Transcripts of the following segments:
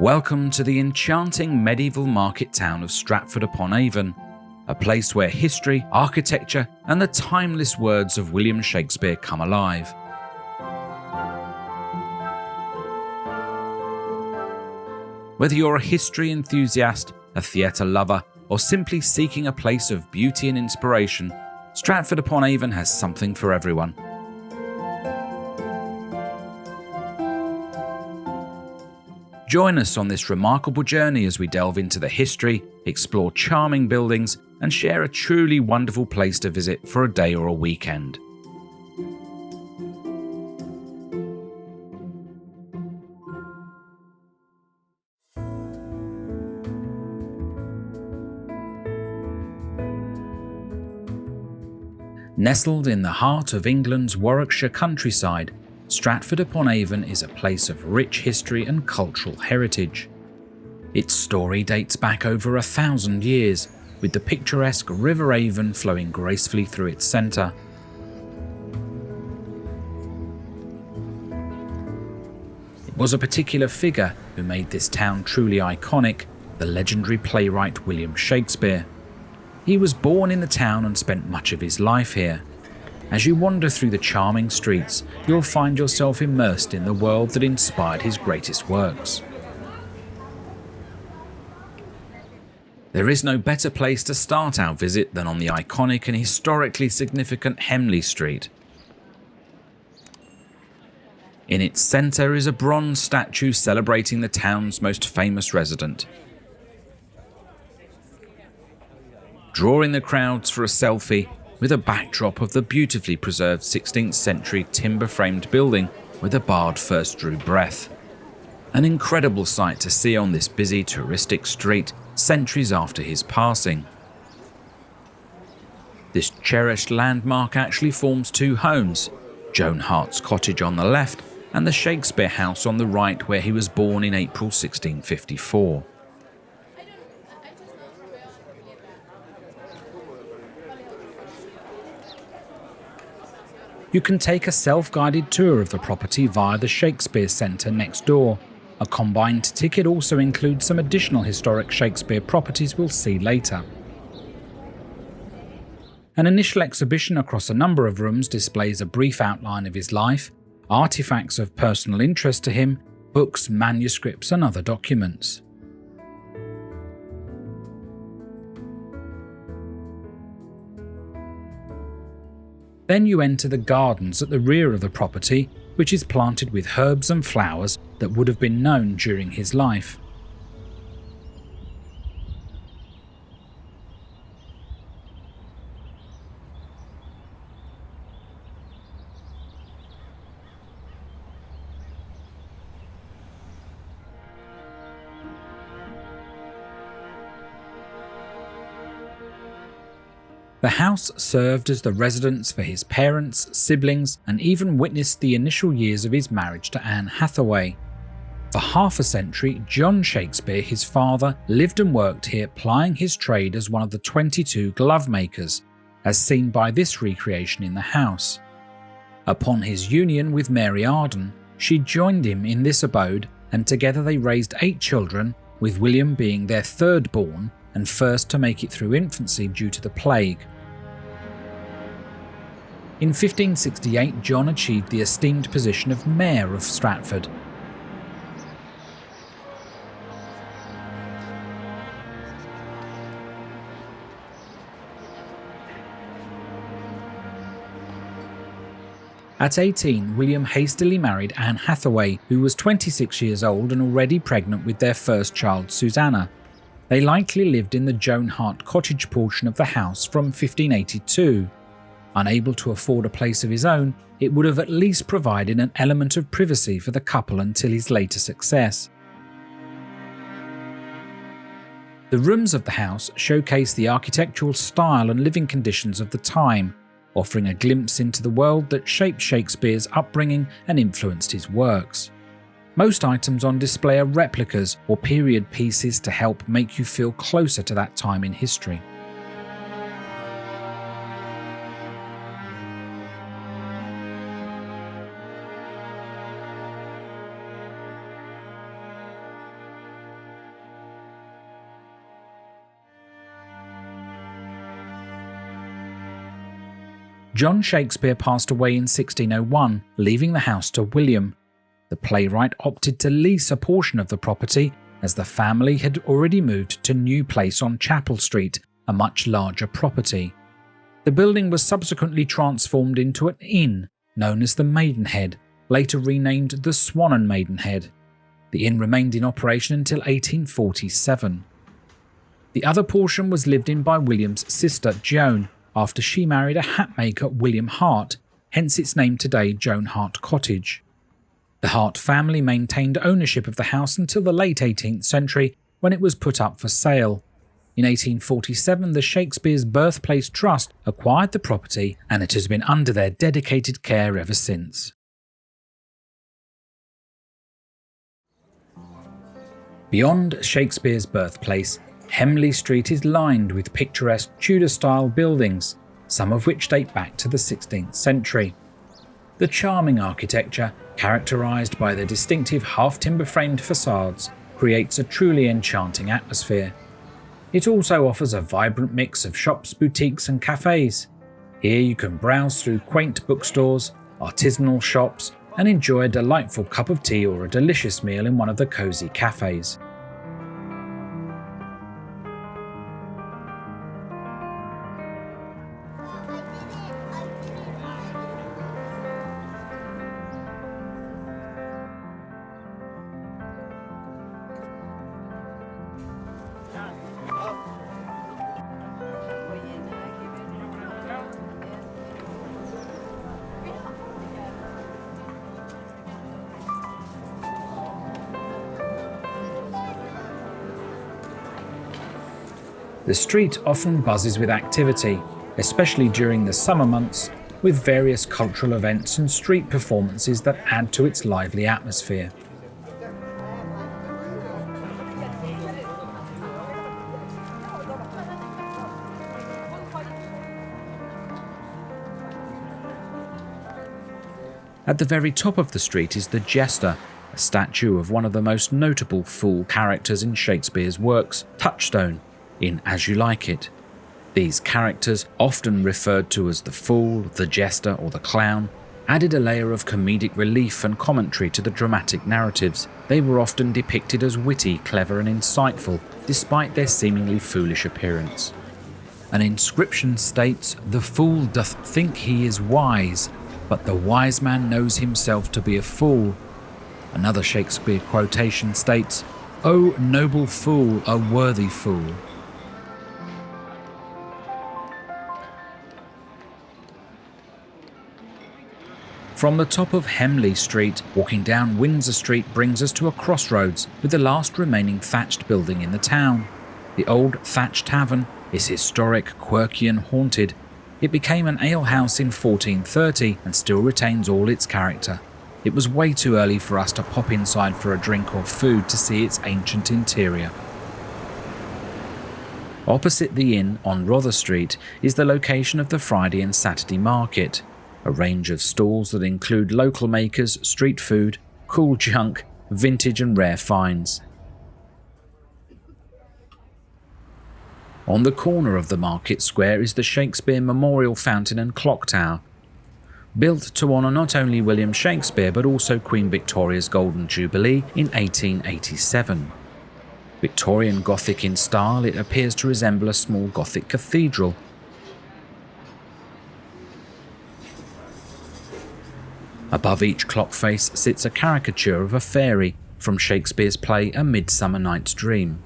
Welcome to the enchanting medieval market town of Stratford Upon Avon, a place where history, architecture, and the timeless words of William Shakespeare come alive. Whether you're a history enthusiast, a theatre lover, or simply seeking a place of beauty and inspiration, Stratford Upon Avon has something for everyone. Join us on this remarkable journey as we delve into the history, explore charming buildings, and share a truly wonderful place to visit for a day or a weekend. Nestled in the heart of England's Warwickshire countryside, Stratford Upon Avon is a place of rich history and cultural heritage. Its story dates back over 1,000 years, with the picturesque River Avon flowing gracefully through its centre. It was a particular figure who made this town truly iconic, the legendary playwright William Shakespeare. He was born in the town and spent much of his life here. As you wander through the charming streets, you'll find yourself immersed in the world that inspired his greatest works. There is no better place to start our visit than on the iconic and historically significant Henley Street. In its centre is a bronze statue celebrating the town's most famous resident. Drawing the crowds for a selfie, with a backdrop of the beautifully preserved 16th century timber-framed building where the bard first drew breath. An incredible sight to see on this busy touristic street centuries after his passing. This cherished landmark actually forms two homes, Joan Hart's cottage on the left and the Shakespeare house on the right, where he was born in April 1654. You can take a self-guided tour of the property via the Shakespeare Centre next door. A combined ticket also includes some additional historic Shakespeare properties we'll see later. An initial exhibition across a number of rooms displays a brief outline of his life, artifacts of personal interest to him, books, manuscripts, and other documents. Then you enter the gardens at the rear of the property, which is planted with herbs and flowers that would have been known during his life. The house served as the residence for his parents, siblings, and even witnessed the initial years of his marriage to Anne Hathaway. For half a century, John Shakespeare, his father, lived and worked here, plying his trade as one of the 22 glove makers, as seen by this recreation in the house. Upon his union with Mary Arden, she joined him in this abode, and together they raised 8 children, with William being their third born and first to make it through infancy due to the plague. In 1568, John achieved the esteemed position of Mayor of Stratford. At 18, William hastily married Anne Hathaway, who was 26 years old and already pregnant with their first child, Susanna. They likely lived in the Joan Hart cottage portion of the house from 1582. Unable to afford a place of his own, it would have at least provided an element of privacy for the couple until his later success. The rooms of the house showcase the architectural style and living conditions of the time, offering a glimpse into the world that shaped Shakespeare's upbringing and influenced his works. Most items on display are replicas or period pieces to help make you feel closer to that time in history. John Shakespeare passed away in 1601, leaving the house to William. The playwright opted to lease a portion of the property as the family had already moved to New Place on Chapel Street, a much larger property. The building was subsequently transformed into an inn known as the Maidenhead, later renamed the Swan and Maidenhead. The inn remained in operation until 1847. The other portion was lived in by William's sister Joan after she married a hatmaker William Hart, hence its name today Joan Hart Cottage. The Hart family maintained ownership of the house until the late 18th century when it was put up for sale. In 1847, the Shakespeare's Birthplace Trust acquired the property and it has been under their dedicated care ever since. Beyond Shakespeare's birthplace, Henley Street is lined with picturesque Tudor-style buildings, some of which date back to the 16th century. The charming architecture, characterised by their distinctive half-timber framed facades, creates a truly enchanting atmosphere. It also offers a vibrant mix of shops, boutiques and cafes. Here you can browse through quaint bookstores, artisanal shops, and enjoy a delightful cup of tea or a delicious meal in one of the cosy cafes. The street often buzzes with activity, especially during the summer months, with various cultural events and street performances that add to its lively atmosphere. At the very top of the street is the Jester, a statue of one of the most notable fool characters in Shakespeare's works, Touchstone, in As You Like It. These characters, often referred to as the fool, the jester or the clown, added a layer of comedic relief and commentary to the dramatic narratives. They were often depicted as witty, clever and insightful, despite their seemingly foolish appearance. An inscription states, "The fool doth think he is wise, but the wise man knows himself to be a fool." Another Shakespeare quotation states, "O noble fool, a worthy fool." From the top of Henley Street, walking down Windsor Street brings us to a crossroads with the last remaining thatched building in the town. The old Thatched Tavern is historic, quirky and haunted. It became an alehouse in 1430 and still retains all its character. It was way too early for us to pop inside for a drink or food to see its ancient interior. Opposite the inn on Rother Street is the location of the Friday and Saturday market, a range of stalls that include local makers, street food, cool junk, vintage and rare finds. On the corner of the market square is the Shakespeare Memorial Fountain and Clock Tower, built to honour not only William Shakespeare but also Queen Victoria's Golden Jubilee in 1887. Victorian Gothic in style, it appears to resemble a small Gothic cathedral. Above each clock face sits a caricature of a fairy from Shakespeare's play A Midsummer Night's Dream.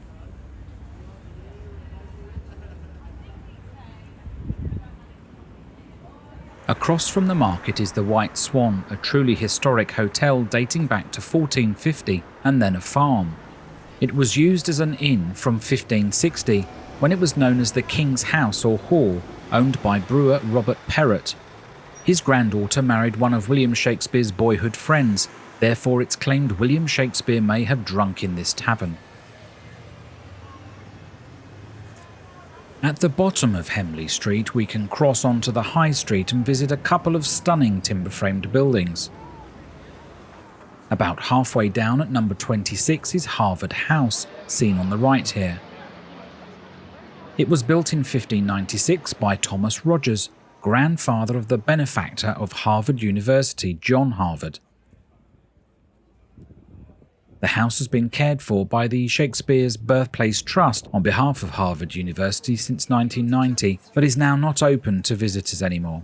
Across from the market is the White Swan, a truly historic hotel dating back to 1450 and then a farm. It was used as an inn from 1560 when it was known as the King's House or Hall, owned by brewer Robert Perrott. His granddaughter married one of William Shakespeare's boyhood friends, therefore it's claimed William Shakespeare may have drunk in this tavern. At the bottom of Henley Street we can cross onto the High Street and visit a couple of stunning timber-framed buildings. About halfway down at number 26 is Harvard House, seen on the right here. It was built in 1596 by Thomas Rogers. grandfather of the benefactor of Harvard University, John Harvard. The house has been cared for by the Shakespeare's Birthplace Trust on behalf of Harvard University since 1990, but is now not open to visitors anymore.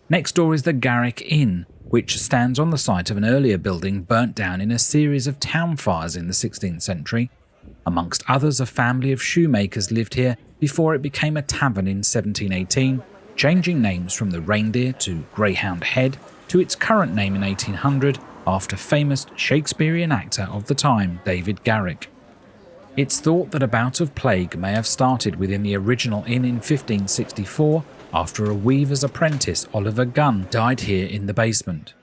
Next door is the Garrick Inn, which stands on the site of an earlier building burnt down in a series of town fires in the 16th century. Amongst others, a family of shoemakers lived here before it became a tavern in 1718, changing names from the Reindeer to Greyhound Head to its current name in 1800 after famous Shakespearean actor of the time, David Garrick. It's thought that a bout of plague may have started within the original inn in 1564 after a weaver's apprentice, Oliver Gunn, died here in the basement.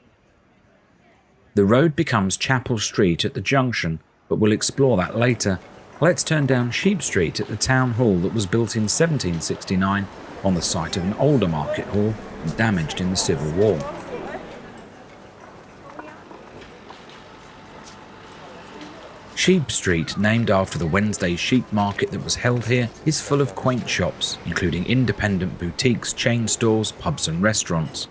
The road becomes Chapel Street at the junction, but we'll explore that later. Let's turn down Sheep Street at the town hall that was built in 1769 on the site of an older market hall and damaged in the Civil War. Sheep Street, named after the Wednesday sheep market that was held here, is full of quaint shops, including independent boutiques, chain stores, pubs and restaurants.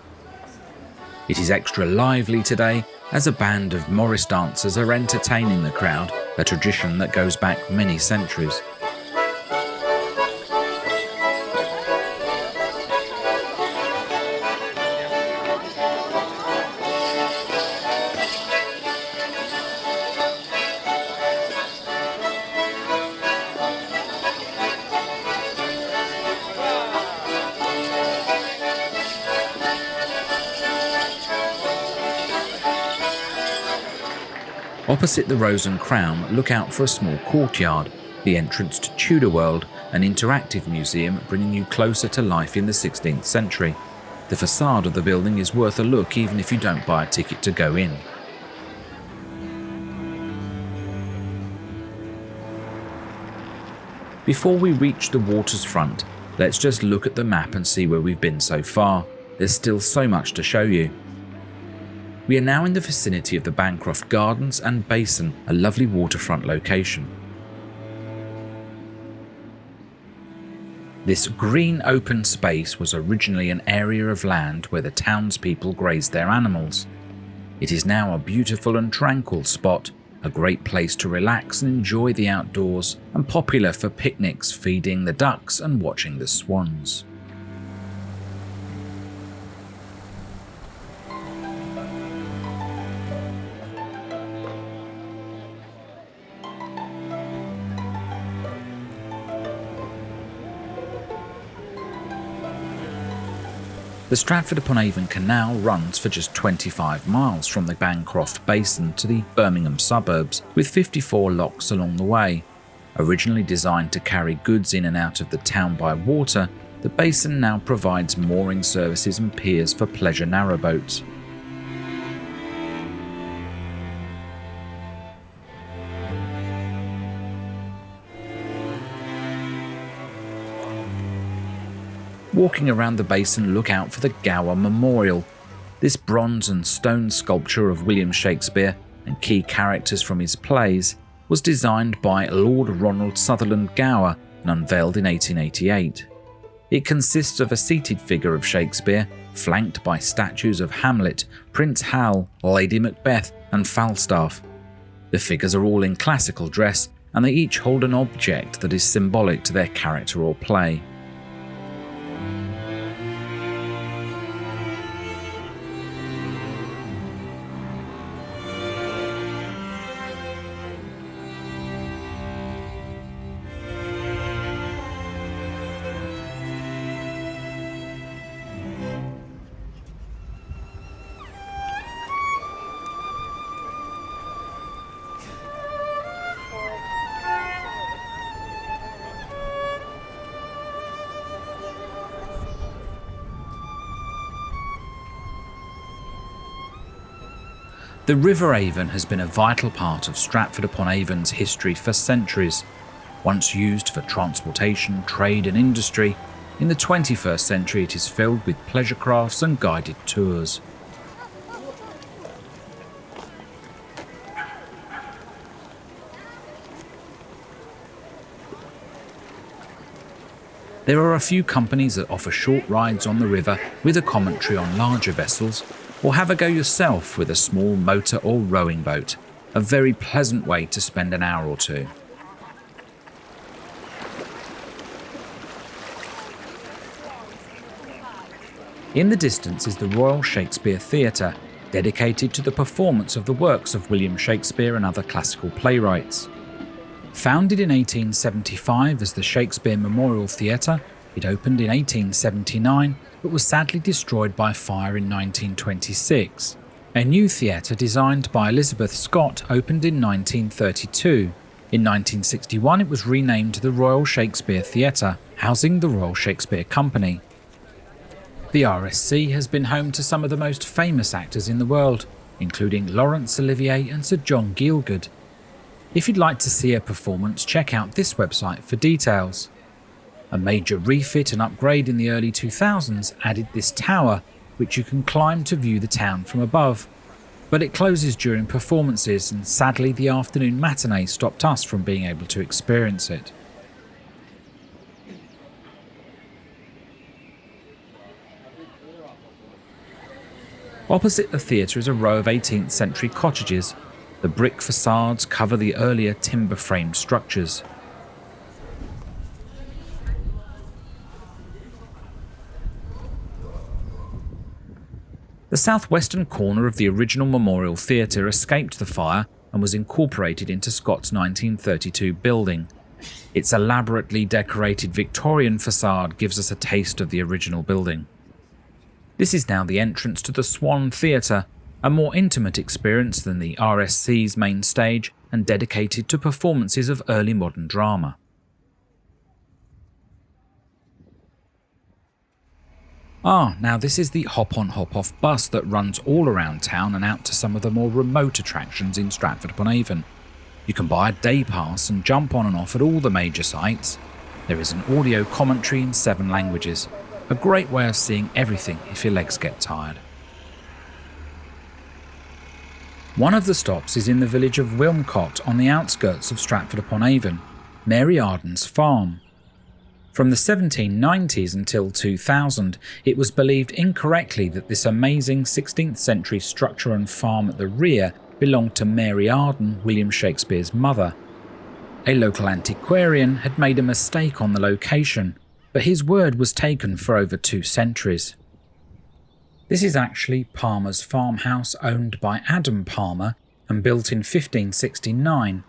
It is extra lively today as a band of Morris dancers are entertaining the crowd, a tradition that goes back many centuries. Opposite the Rose and Crown, look out for a small courtyard, the entrance to Tudor World, an interactive museum bringing you closer to life in the 16th century. The facade of the building is worth a look even if you don't buy a ticket to go in. Before we reach the water's front, let's just look at the map and see where we've been so far. There's still so much to show you. We are now in the vicinity of the Bancroft Gardens and Basin, a lovely waterfront location. This green open space was originally an area of land where the townspeople grazed their animals. It is now a beautiful and tranquil spot, a great place to relax and enjoy the outdoors, and popular for picnics, feeding the ducks and watching the swans. The Stratford Upon Avon Canal runs for just 25 miles from the Bancroft Basin to the Birmingham suburbs, with 54 locks along the way. Originally designed to carry goods in and out of the town by water, the basin now provides mooring services and piers for pleasure narrowboats. Walking around the basin, look out for the Gower Memorial. This bronze and stone sculpture of William Shakespeare and key characters from his plays was designed by Lord Ronald Sutherland Gower and unveiled in 1888. It consists of a seated figure of Shakespeare, flanked by statues of Hamlet, Prince Hal, Lady Macbeth and Falstaff. The figures are all in classical dress, and they each hold an object that is symbolic to their character or play. The River Avon has been a vital part of Stratford Upon Avon's history for centuries. Once used for transportation, trade and industry, in the 21st century it is filled with pleasure crafts and guided tours. There are a few companies that offer short rides on the river with a commentary on larger vessels, or have a go yourself with a small motor or rowing boat, a very pleasant way to spend an hour or two. In the distance is the Royal Shakespeare Theatre, dedicated to the performance of the works of William Shakespeare and other classical playwrights. Founded in 1875 as the Shakespeare Memorial Theatre, it opened in 1879 but was sadly destroyed by fire in 1926. A new theatre designed by Elizabeth Scott opened in 1932. In 1961 it was renamed the Royal Shakespeare Theatre, housing the Royal Shakespeare Company. The RSC has been home to some of the most famous actors in the world, including Laurence Olivier and Sir John Gielgud. If you'd like to see a performance, check out this website for details. A major refit and upgrade in the early 2000s added this tower, which you can climb to view the town from above. But it closes during performances, and sadly the afternoon matinee stopped us from being able to experience it. Opposite the theatre is a row of 18th century cottages. The brick facades cover the earlier timber-framed structures. The southwestern corner of the original Memorial Theatre escaped the fire and was incorporated into Scott's 1932 building. Its elaborately decorated Victorian facade gives us a taste of the original building. This is now the entrance to the Swan Theatre, a more intimate experience than the RSC's main stage and dedicated to performances of early modern drama. Now this is the hop-on hop-off bus that runs all around town and out to some of the more remote attractions in Stratford Upon Avon. You can buy a day pass and jump on and off at all the major sites. There is an audio commentary in 7 languages, a great way of seeing everything if your legs get tired. One of the stops is in the village of Wilmcote on the outskirts of Stratford Upon Avon, Mary Arden's farm. From the 1790s until 2000, it was believed incorrectly that this amazing 16th century structure and farm at the rear belonged to Mary Arden, William Shakespeare's mother. A local antiquarian had made a mistake on the location, but his word was taken for over 2 centuries. This is actually Palmer's farmhouse, owned by Adam Palmer and built in 1569.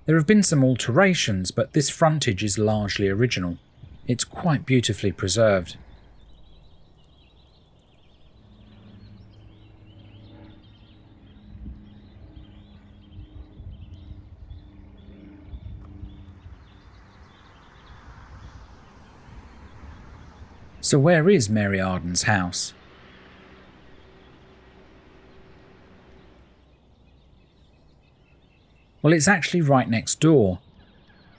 There have been some alterations, but this frontage is largely original. It's quite beautifully preserved. So where is Mary Arden's house? Well, it's actually right next door.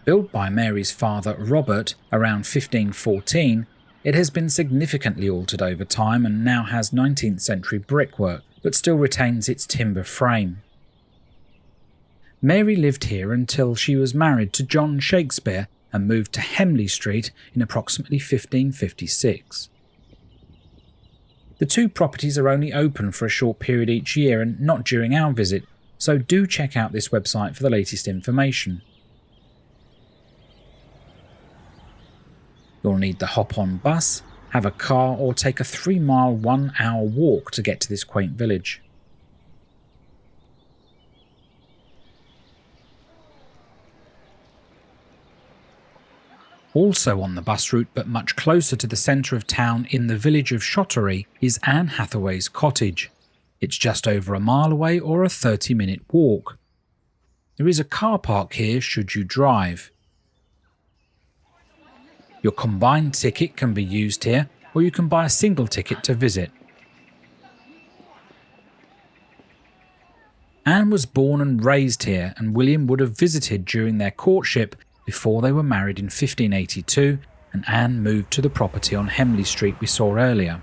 Built by Mary's father Robert around 1514, it has been significantly altered over time and now has 19th century brickwork, but still retains its timber frame. Mary lived here until she was married to John Shakespeare and moved to Henley Street in approximately 1556. The 2 properties are only open for a short period each year and not during our visit, so do check out this website for the latest information. You'll need the hop-on bus, have a car, or take a 3-mile 1-hour walk to get to this quaint village. Also on the bus route, but much closer to the centre of town in the village of Shottery, is Anne Hathaway's cottage. It's just over a mile away or a 30-minute walk. There is a car park here should you drive. Your combined ticket can be used here, or you can buy a single ticket to visit. Anne was born and raised here, and William would have visited during their courtship before they were married in 1582, and Anne moved to the property on Henley Street we saw earlier.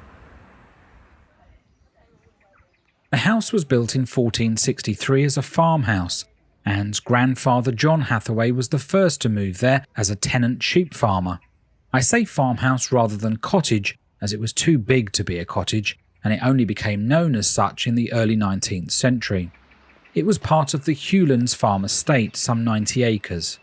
The house was built in 1463 as a farmhouse, Anne's grandfather John Hathaway was the first to move there as a tenant sheep farmer. I say farmhouse rather than cottage, as it was too big to be a cottage, and it only became known as such in the early 19th century. It was part of the Hewlands farm estate, some 90 acres.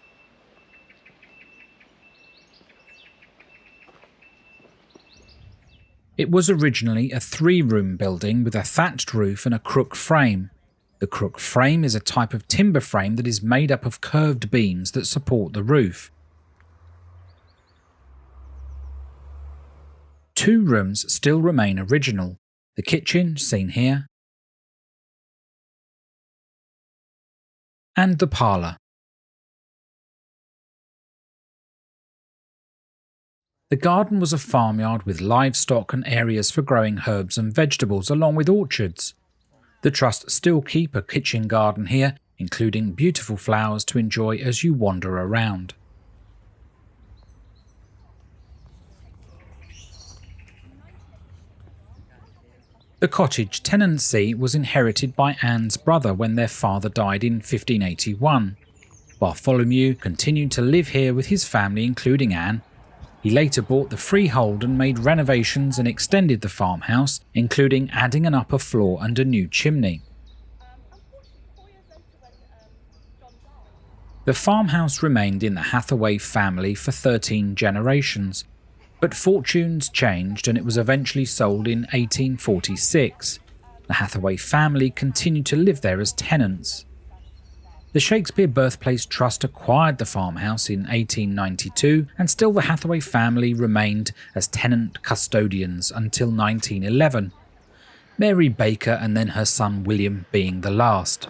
It was originally a 3-room building with a thatched roof and a crook frame. The crook frame is a type of timber frame that is made up of curved beams that support the roof. 2 rooms still remain original. The kitchen, seen here, and the parlour. The garden was a farmyard with livestock and areas for growing herbs and vegetables, along with orchards. The Trust still keep a kitchen garden here, including beautiful flowers to enjoy as you wander around. The cottage tenancy was inherited by Anne's brother when their father died in 1581. Bartholomew continued to live here with his family, including Anne. He later bought the freehold and made renovations and extended the farmhouse, including adding an upper floor and a new chimney. The farmhouse remained in the Hathaway family for 13 generations, but fortunes changed and it was eventually sold in 1846. The Hathaway family continued to live there as tenants. The Shakespeare Birthplace Trust acquired the farmhouse in 1892, and still the Hathaway family remained as tenant custodians until 1911, Mary Baker and then her son William being the last.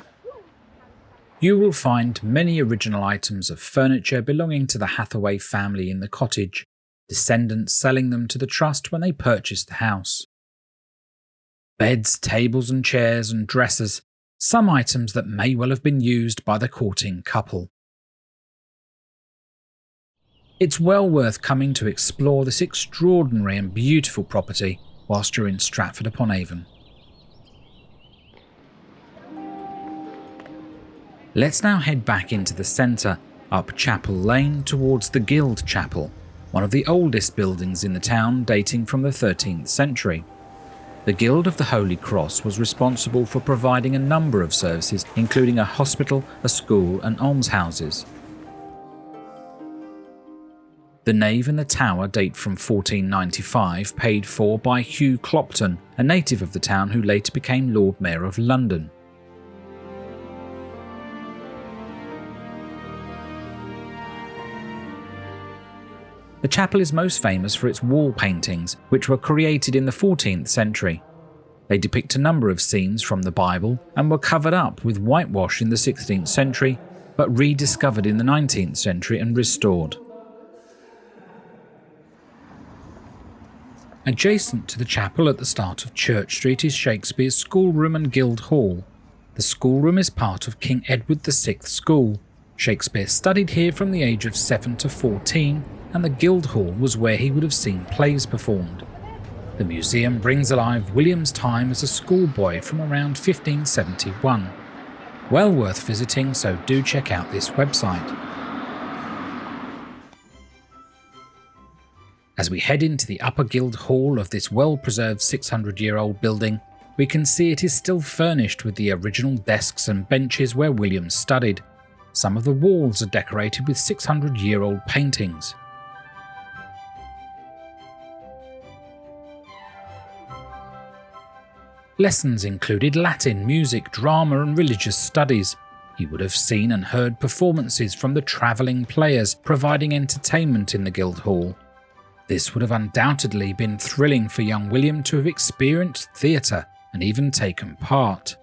You will find many original items of furniture belonging to the Hathaway family in the cottage, descendants selling them to the Trust when they purchased the house. Beds, tables and chairs and dressers, some items that may well have been used by the courting couple. It's well worth coming to explore this extraordinary and beautiful property whilst you're in Stratford Upon Avon. Let's now head back into the centre, up Chapel Lane towards the Guild Chapel, one of the oldest buildings in the town dating from the 13th century. The Guild of the Holy Cross was responsible for providing a number of services, including a hospital, a school and almshouses. The nave and the tower date from 1495, paid for by Hugh Clopton, a native of the town who later became Lord Mayor of London. The chapel is most famous for its wall paintings, which were created in the 14th century. They depict a number of scenes from the Bible and were covered up with whitewash in the 16th century, but rediscovered in the 19th century and restored. Adjacent to the chapel at the start of Church Street is Shakespeare's schoolroom and guild hall. The schoolroom is part of King Edward VI School. Shakespeare studied here from the age of 7 to 14, and the guild hall was where he would have seen plays performed. The museum brings alive William's time as a schoolboy from around 1571. Well worth visiting, so do check out this website. As we head into the upper guild hall of this well-preserved 600-year-old building, we can see it is still furnished with the original desks and benches where William studied. Some of the walls are decorated with 600-year-old paintings. Lessons included Latin, music, drama and religious studies. He would have seen and heard performances from the travelling players providing entertainment in the Guildhall. This would have undoubtedly been thrilling for young William to have experienced theatre and even taken part.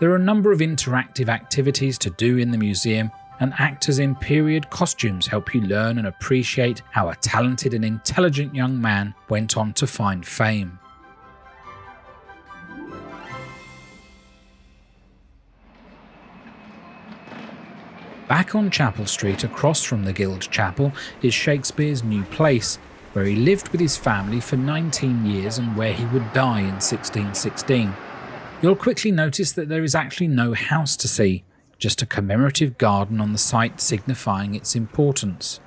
There are a number of interactive activities to do in the museum, and actors in period costumes help you learn and appreciate how a talented and intelligent young man went on to find fame. Back on Chapel Street across from the Guild Chapel is Shakespeare's new place, where he lived with his family for 19 years and where he would die in 1616. You'll quickly notice that there is actually no house to see, just a commemorative garden on the site signifying its importance.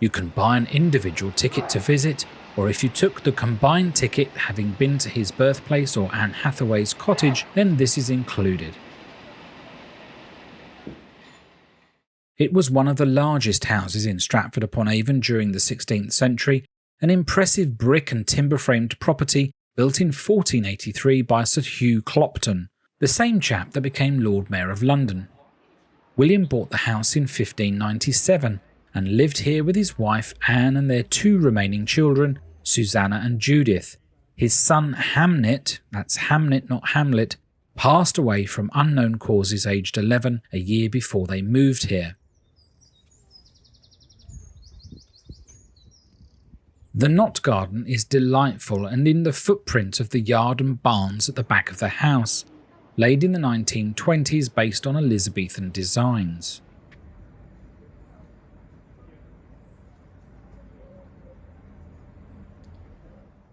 You can buy an individual ticket to visit, or if you took the combined ticket having been to his birthplace or Anne Hathaway's cottage, then this is included. It was one of the largest houses in Stratford Upon Avon during the 16th century, an impressive brick and timber-framed property built in 1483 by Sir Hugh Clopton, the same chap that became Lord Mayor of London. William bought the house in 1597 and lived here with his wife Anne and their two remaining children, Susanna and Judith. His son Hamnet, that's Hamnet not Hamlet, passed away from unknown causes aged 11 a year before they moved here. The knot garden is delightful and in the footprint of the yard and barns at the back of the house, laid in the 1920s based on Elizabethan designs.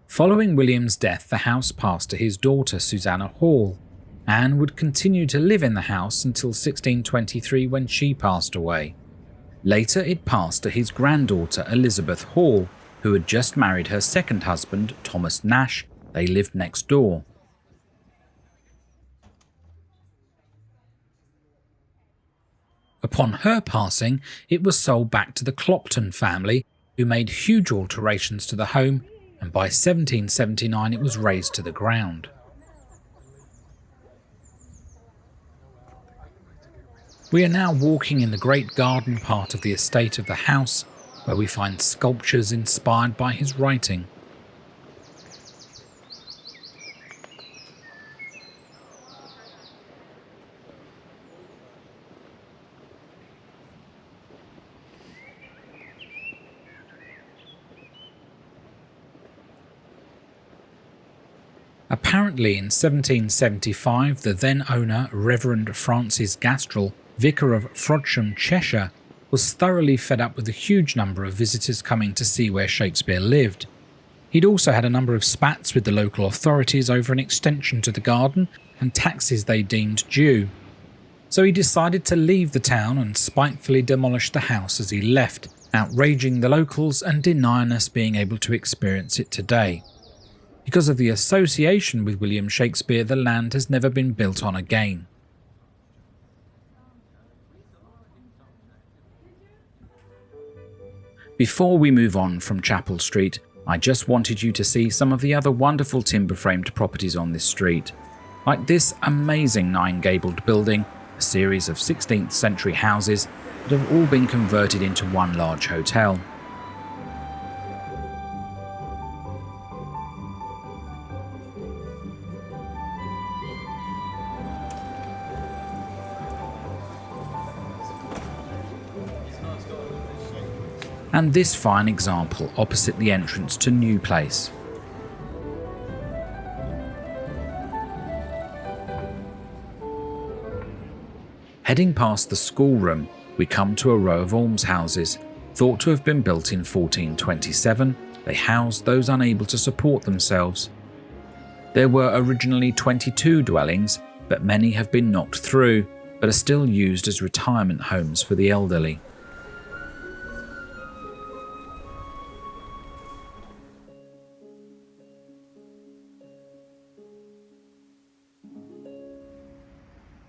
Following William's death, the house passed to his daughter Susanna Hall. Anne would continue to live in the house until 1623 when she passed away. Later it passed to his granddaughter Elizabeth Hall, who had just married her second husband, Thomas Nash. They lived next door. Upon her passing, it was sold back to the Clopton family, who made huge alterations to the home, and by 1779 it was razed to the ground. We are now walking in the great garden part of the estate of the house, where we find sculptures inspired by his writing. Apparently in 1775, the then owner, Reverend Francis Gastrell, vicar of Frodsham, Cheshire, was thoroughly fed up with the huge number of visitors coming to see where Shakespeare lived. He'd also had a number of spats with the local authorities over an extension to the garden and taxes they deemed due. So he decided to leave the town and spitefully demolish the house as he left, outraging the locals and denying us being able to experience it today. Because of the association with William Shakespeare, the land has never been built on again. Before we move on from Chapel Street, I just wanted you to see some of the other wonderful timber-framed properties on this street, like this amazing nine-gabled building, a series of 16th century houses that have all been converted into one large hotel. And this fine example opposite the entrance to New Place. Heading past the schoolroom, we come to a row of almshouses. Thought to have been built in 1427, they housed those unable to support themselves. There were originally 22 dwellings, but many have been knocked through, but are still used as retirement homes for the elderly.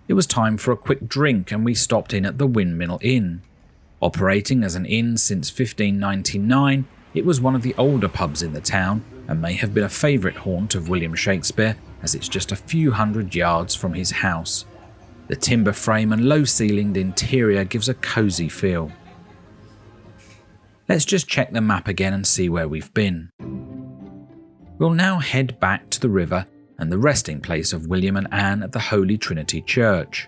It was time for a quick drink and we stopped in at the Windmill Inn. Operating as an inn since 1599, it was one of the older pubs in the town and may have been a favourite haunt of William Shakespeare, as it's just a few hundred yards from his house. The timber frame and low-ceilinged interior gives a cosy feel. Let's just check the map again and see where we've been. We'll now head back to the river and the resting place of William and Anne at the Holy Trinity Church.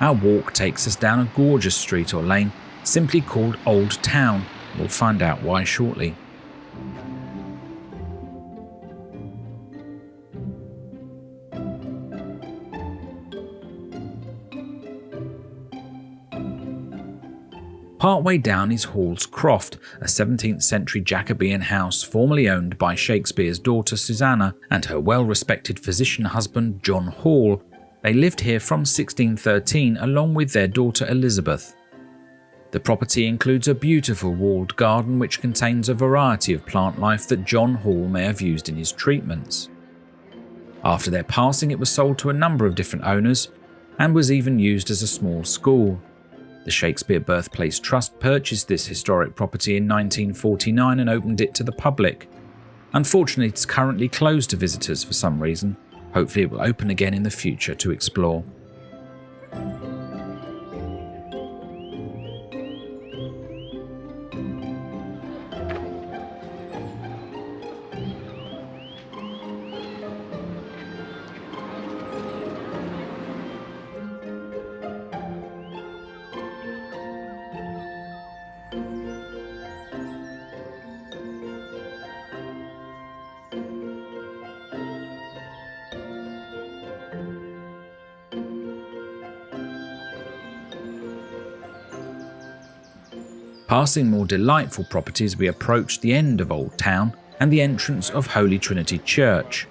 Our walk takes us down a gorgeous street or lane, simply called Old Town. We'll find out why shortly. Partway down is Hall's Croft, a 17th century Jacobean house formerly owned by Shakespeare's daughter Susanna and her well-respected physician husband John Hall. They lived here from 1613 along with their daughter Elizabeth. The property includes a beautiful walled garden which contains a variety of plant life that John Hall may have used in his treatments. After their passing, it was sold to a number of different owners and was even used as a small school. The Shakespeare Birthplace Trust purchased this historic property in 1949 and opened it to the public. Unfortunately, it's currently closed to visitors for some reason. Hopefully it will open again in the future to explore. Passing more delightful properties, we approach the end of Old Town and the entrance of Holy Trinity Church.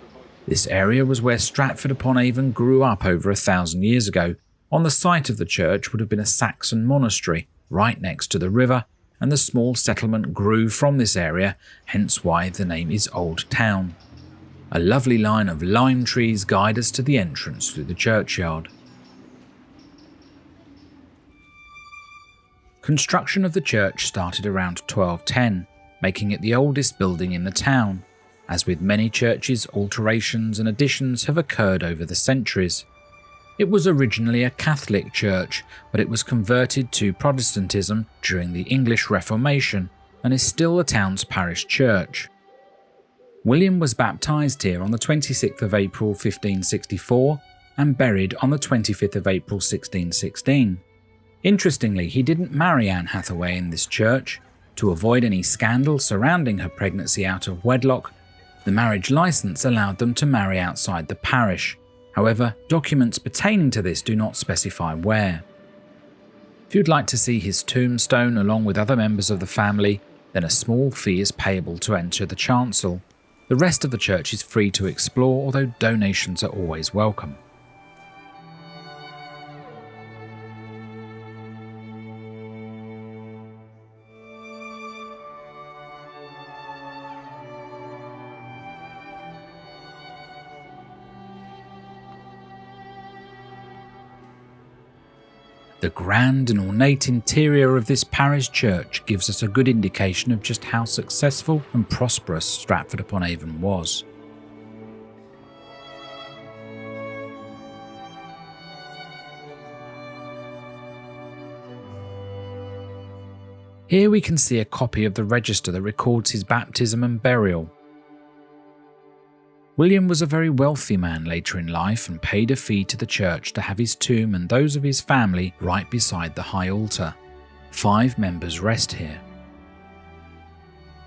This area was where Stratford Upon Avon grew up over 1,000 years ago. On the site of the church would have been a Saxon monastery right next to the river, and the small settlement grew from this area, hence why the name is Old Town. A lovely line of lime trees guide us to the entrance through the churchyard. Construction of the church started around 1210, making it the oldest building in the town. As with many churches, alterations and additions have occurred over the centuries. It was originally a Catholic church, but it was converted to Protestantism during the English Reformation and is still the town's parish church. William was baptised here on the 26th of April 1564 and buried on the 25th of April 1616. Interestingly, he didn't marry Anne Hathaway in this church. To avoid any scandal surrounding her pregnancy out of wedlock, the marriage licence allowed them to marry outside the parish. However, documents pertaining to this do not specify where. If you'd like to see his tombstone along with other members of the family, then a small fee is payable to enter the chancel. The rest of the church is free to explore, although donations are always welcome. The grand and ornate interior of this parish church gives us a good indication of just how successful and prosperous Stratford Upon Avon was. Here we can see a copy of the register that records his baptism and burial. William was a very wealthy man later in life and paid a fee to the church to have his tomb and those of his family right beside the high altar. 5 members rest here.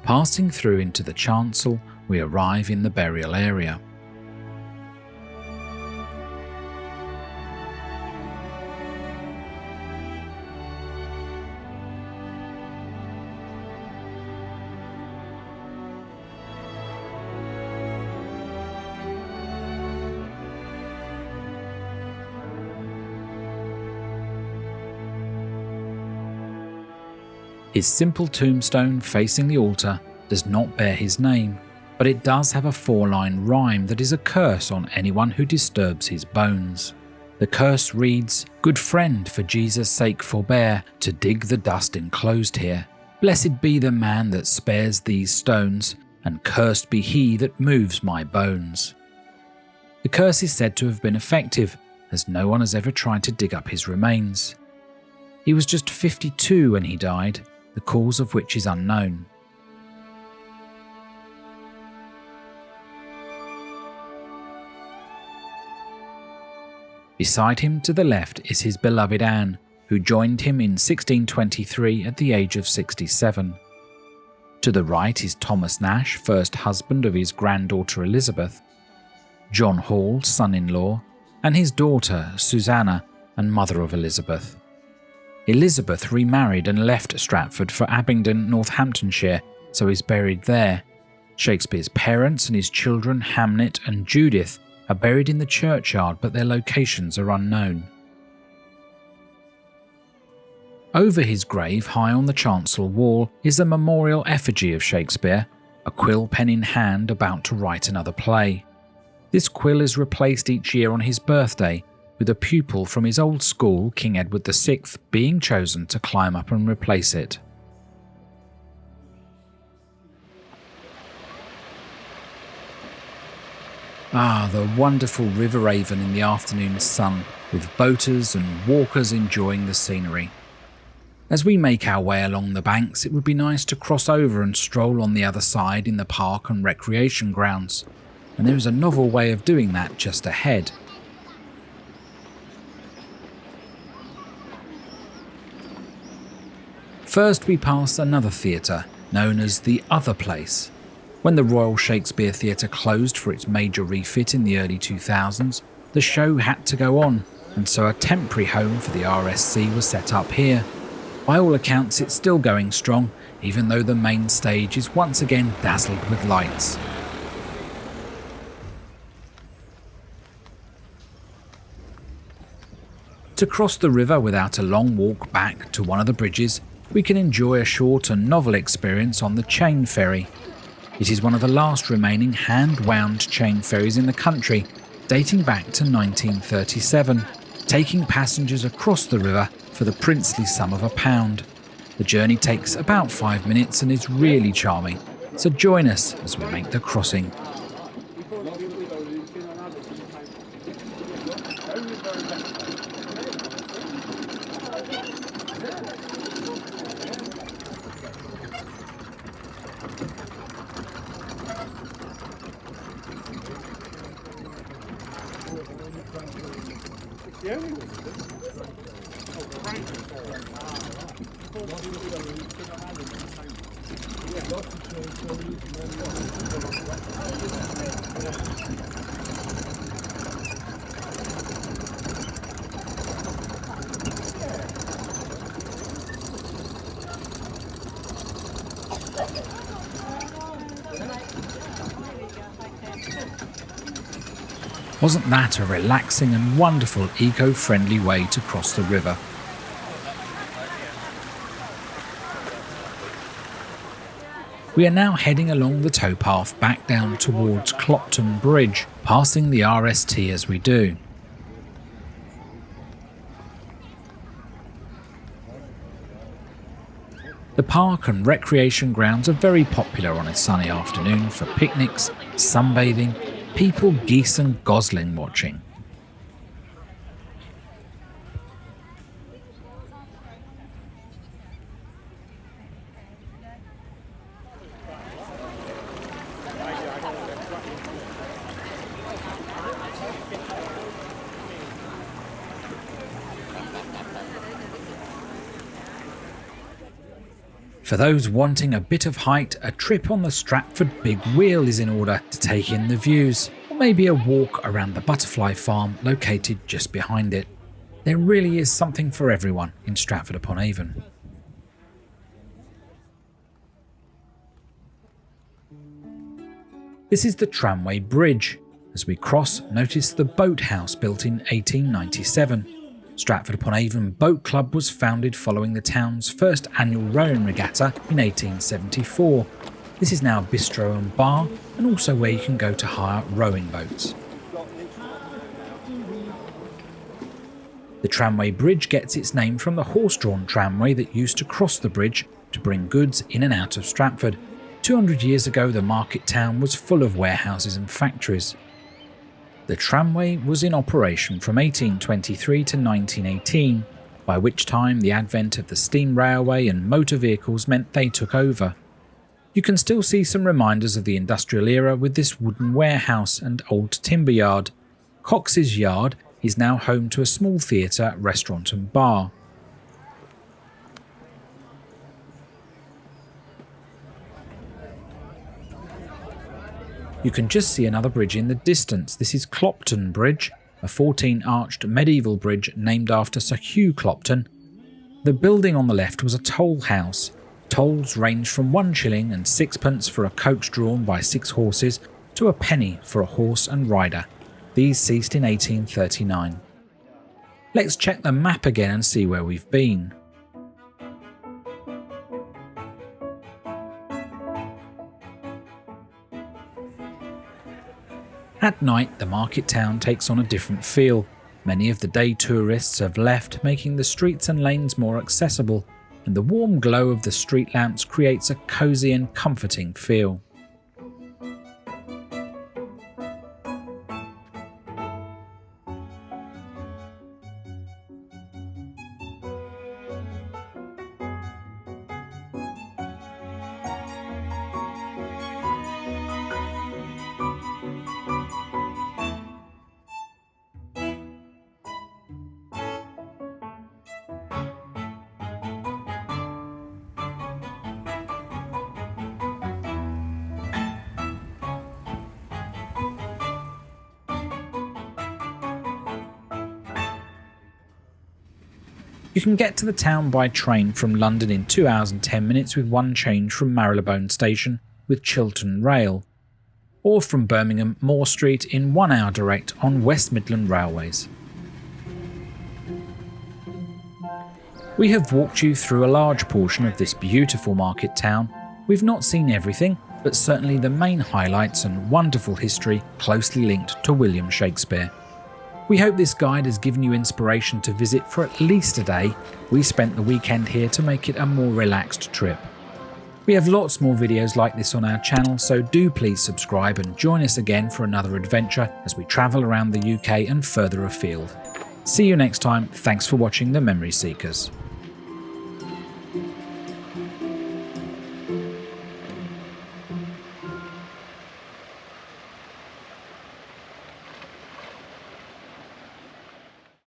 Passing through into the chancel, we arrive in the burial area. His simple tombstone facing the altar does not bear his name, but it does have a 4-line rhyme that is a curse on anyone who disturbs his bones. The curse reads, "Good friend, for Jesus' sake forbear to dig the dust enclosed here. Blessed be the man that spares these stones, and cursed be he that moves my bones." The curse is said to have been effective, as no one has ever tried to dig up his remains. He was just 52 when he died, the cause of which is unknown. Beside him to the left is his beloved Anne, who joined him in 1623 at the age of 67. To the right is Thomas Nash, first husband of his granddaughter Elizabeth, John Hall, son-in-law, and his daughter Susanna and mother of Elizabeth. Elizabeth remarried and left Stratford for Abingdon, Northamptonshire, so he's buried there. Shakespeare's parents and his children, Hamnet and Judith, are buried in the churchyard, but their locations are unknown. Over his grave, high on the chancel wall, is a memorial effigy of Shakespeare, a quill pen in hand about to write another play. This quill is replaced each year on his birthday, with a pupil from his old school, King Edward VI, being chosen to climb up and replace it. Ah, the wonderful River Avon in the afternoon sun, with boaters and walkers enjoying the scenery. As we make our way along the banks, it would be nice to cross over and stroll on the other side in the park and recreation grounds, and there is a novel way of doing that just ahead. First we pass another theatre, known as the Other Place. When the Royal Shakespeare Theatre closed for its major refit in the early 2000s, the show had to go on, and so a temporary home for the RSC was set up here. By all accounts, it's still going strong, even though the main stage is once again dazzled with lights. To cross the river without a long walk back to one of the bridges, we can enjoy a short and novel experience on the chain ferry. It is one of the last remaining hand-wound chain ferries in the country, dating back to 1937, taking passengers across the river for the princely sum of £1. The journey takes about 5 minutes and is really charming, so join us as we make the crossing. Wasn't that a relaxing and wonderful eco-friendly way to cross the river? We are now heading along the towpath back down towards Clopton Bridge, passing the RST as we do. The park and recreation grounds are very popular on a sunny afternoon for picnics, sunbathing, people geese and gosling watching. For those wanting a bit of height, a trip on the Stratford Big Wheel is in order to take in the views, or maybe a walk around the butterfly farm located just behind it. There really is something for everyone in Stratford Upon Avon. This is the Tramway Bridge. As we cross, notice the boathouse built in 1897. Stratford Upon Avon Boat Club was founded following the town's first annual rowing regatta in 1874. This is now a bistro and bar, and also where you can go to hire rowing boats. The Tramway Bridge gets its name from the horse-drawn tramway that used to cross the bridge to bring goods in and out of Stratford. 200 years ago, the market town was full of warehouses and factories. The tramway was in operation from 1823 to 1918, by which time the advent of the steam railway and motor vehicles meant they took over. You can still see some reminders of the industrial era with this wooden warehouse and old timber yard. Cox's Yard is now home to a small theatre, restaurant and bar. You can just see another bridge in the distance. This is Clopton Bridge, a 14-arched medieval bridge named after Sir Hugh Clopton. The building on the left was a toll house. Tolls ranged from 1 shilling and 6pence for a coach drawn by 6 horses to a penny for a horse and rider. These ceased in 1839. Let's check the map again and see where we've been. At night, the market town takes on a different feel. Many of the day tourists have left, making the streets and lanes more accessible, and the warm glow of the street lamps creates a cosy and comforting feel. You can get to the town by train from London in 2 hours and 10 minutes with one change from Marylebone Station with Chiltern Rail, or from Birmingham Moor Street in 1 hour direct on West Midland Railways. We have walked you through a large portion of this beautiful market town. We've not seen everything, but certainly the main highlights and wonderful history closely linked to William Shakespeare. We hope this guide has given you inspiration to visit for at least a day. We spent the weekend here to make it a more relaxed trip. We have lots more videos like this on our channel, so do please subscribe and join us again for another adventure as we travel around the UK and further afield. See you next time. Thanks for watching the Memory Seekers.